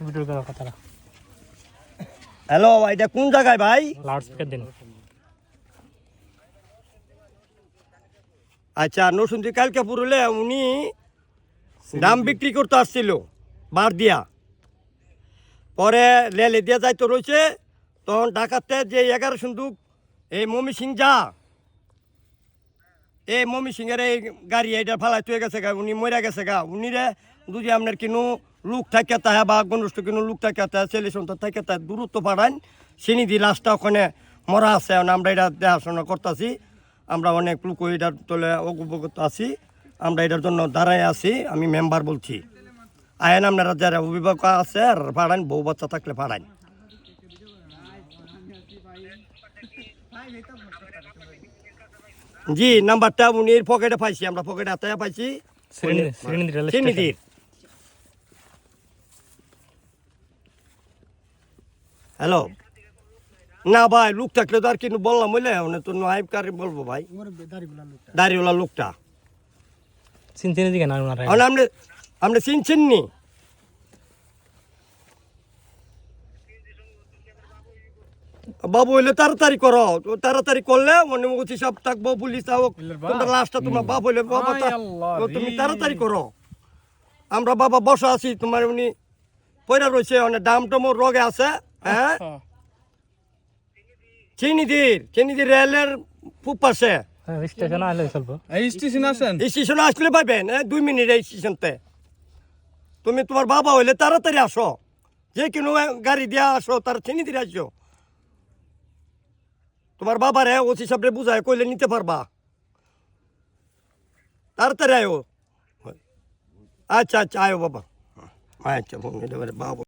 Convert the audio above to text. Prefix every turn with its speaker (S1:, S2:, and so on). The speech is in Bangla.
S1: ভিডিও করার কথা না।
S2: হ্যালো, এটা কোন জায়গায় ভাই?
S1: লাউড স্পিকার দিন।
S2: আচ্ছা, নরসিংদী কালকে পুরুলে উনি দাম বিক্রি করতে আসছিল বার দিয়া, পরে লেলে দিয়া যাইতে রয়েছে, তখন ঢাকাতে যে 11 সন্দুক এই মমি সিং যা, এই মমি সিংয়ের এই গাড়ি এইটা ফালাই তুই গেছে গা, উনি মরে গেছে গা। উনিরে যদি আপনার কিনো লোক থাকে তাহা বা গনুষ্ঠ কিনো লোক থাকে তাহা ছেলে সন্তান থাকে তাহা দূরত্ব পাঠান, চিনি দি লাশটা ওখানে মরা আছে। আমরা এটা দেখাশোনা করতেছি, আমরা অনেক লোক এটার তলে অবগত আছি, আমরা এটার জন্য দাঁড়ায় আছি। আমি মেম্বার বলছি, আয়েন আপনারা যারা অভিভাবক আছে আর পাঠান, বউ বাচ্চা থাকলে পাঠান। জি, নাম্বারটা উনির পকেটে পাইছি, আমরা পকেটে হাতে পাইছি। শ্রীনিধির হ্যালো, না ভাই, লোক থাকলে তো আর কিন্তু বললাম বলে তো নাইব কারে বলবো ভাই, দাড়িওয়ালা লোকটা
S1: চিনচিনি দিকে না ওনারা।
S2: আপনি চিনছেন নি? বাবু হইলে তাড়াতাড়ি করো, তাড়াতাড়ি করলে মনে মুখি সব থাকবো, পুলিশ থাকুক, তোমরা লাস্টটা তোমার বাপ হইলে বাবা তুমি তাড়াতাড়ি করো। আমরা বাবা বসা আছি, তোমার উনি পয়রা রয়েছে, অনেক দাম টমোর রগে আছে। হ্যাঁ, চিনিদির রেলের খুব পাশে
S1: স্টেশনে আইলে চলবো।
S2: স্টেশনে আসলে পাবেন 2 মিনিট এই স্টেশনতে। তুমি তোমার বাবা হইলে তাড়াতাড়ি আসো, যে কোনো গাড়ি দিয়া আসো, তার চিনিদির আসো। তোমার বাবারে ওসি সাহেবরে বুঝায় কইলে নিতে পারবা, তাড়াতাড়ি আয়ো। আচ্ছা আচ্ছা, আয়ো বাবা। আচ্ছা বাবা।